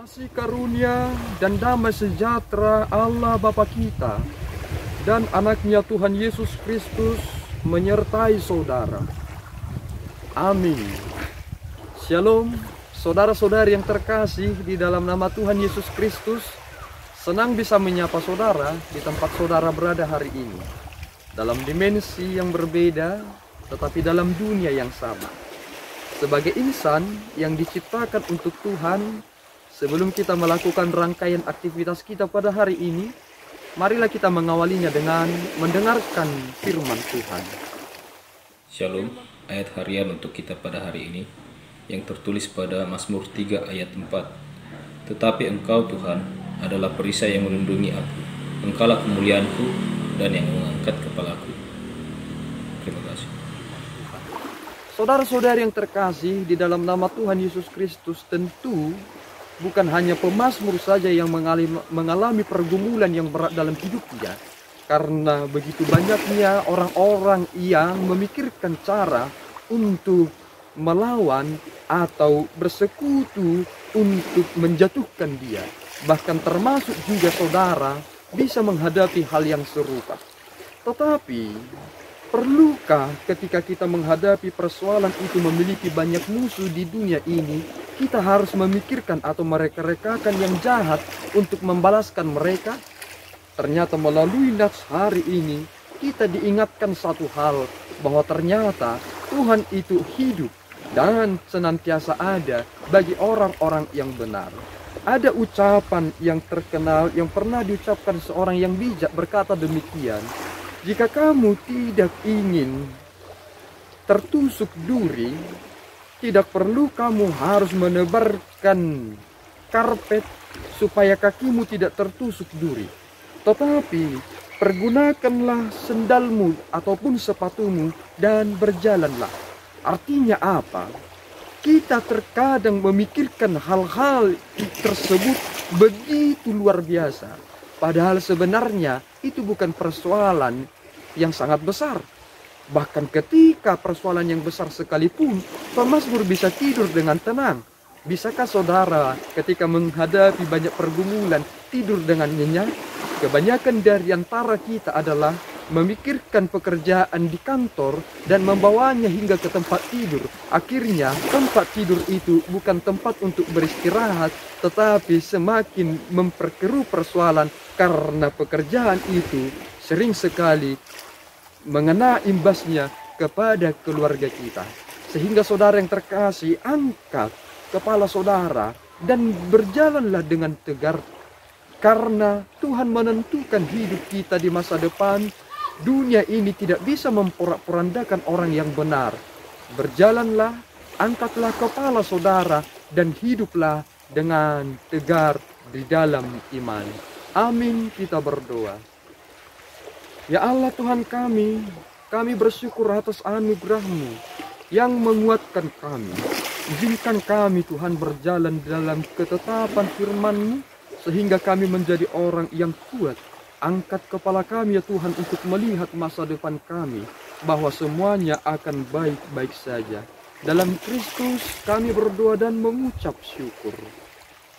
Kasih karunia dan damai sejahtera Allah Bapa kita dan anaknya Tuhan Yesus Kristus menyertai saudara. Amin. Shalom, saudara-saudari yang terkasih di dalam nama Tuhan Yesus Kristus. Senang bisa menyapa saudara di tempat saudara berada hari ini. Dalam dimensi yang berbeda, tetapi dalam dunia yang sama. Sebagai insan yang diciptakan untuk Tuhan, sebelum kita melakukan rangkaian aktivitas kita pada hari ini, marilah kita mengawalinya dengan mendengarkan firman Tuhan. Shalom, ayat harian untuk kita pada hari ini yang tertulis pada Mazmur 3 ayat 4. Tetapi Engkau Tuhan adalah perisai yang melindungi aku, Engkaulah kemuliaanku dan yang mengangkat kepalaku. Terima kasih. Saudara-saudari yang terkasih di dalam nama Tuhan Yesus Kristus, tentu bukan hanya pemazmur saja yang mengalami pergumulan yang berat dalam hidupnya. Karena begitu banyaknya orang-orang yang memikirkan cara untuk melawan atau bersekutu untuk menjatuhkan dia. Bahkan termasuk juga saudara bisa menghadapi hal yang serupa. Tetapi perlukah ketika kita menghadapi persoalan itu memiliki banyak musuh di dunia ini, kita harus memikirkan atau mereka-rekakan yang jahat untuk membalaskan mereka? Ternyata melalui nats hari ini, kita diingatkan satu hal, bahwa ternyata Tuhan itu hidup dan senantiasa ada bagi orang-orang yang benar. Ada ucapan yang terkenal yang pernah diucapkan seorang yang bijak berkata demikian, jika kamu tidak ingin tertusuk duri, tidak perlu kamu harus menebarkan karpet supaya kakimu tidak tertusuk duri. Tetapi pergunakanlah sendalmu ataupun sepatumu dan berjalanlah. Artinya apa? Kita terkadang memikirkan hal-hal tersebut begitu luar biasa. Padahal sebenarnya itu bukan persoalan yang sangat besar. Bahkan ketika persoalan yang besar sekalipun, pemazmur bisa tidur dengan tenang. Bisakah saudara ketika menghadapi banyak pergumulan tidur dengan nyenyak? Kebanyakan dari antara kita adalah memikirkan pekerjaan di kantor dan membawanya hingga ke tempat tidur. Akhirnya tempat tidur itu bukan tempat untuk beristirahat, tetapi semakin memperkeruh persoalan karena pekerjaan itu sering sekali mengena imbasnya kepada keluarga kita. Sehingga saudara yang terkasih, angkat kepala saudara dan berjalanlah dengan tegar. Karena Tuhan menentukan hidup kita di masa depan, dunia ini tidak bisa memporak-porandakan orang yang benar. Berjalanlah, angkatlah kepala saudara, dan hiduplah dengan tegar di dalam iman. Amin, kita berdoa. Ya Allah Tuhan kami bersyukur atas anugerah-Mu yang menguatkan kami. Izinkan kami Tuhan berjalan dalam ketetapan firman-Mu, sehingga kami menjadi orang yang kuat. Angkat kepala kami ya Tuhan untuk melihat masa depan kami, bahwa semuanya akan baik-baik saja. Dalam Kristus kami berdoa dan mengucap syukur.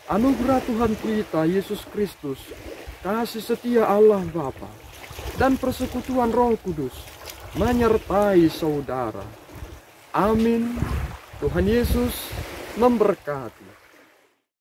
Anugerah Tuhan kita Yesus Kristus, kasih setia Allah Bapa, dan persekutuan Roh Kudus menyertai saudara. Amin. Tuhan Yesus memberkati.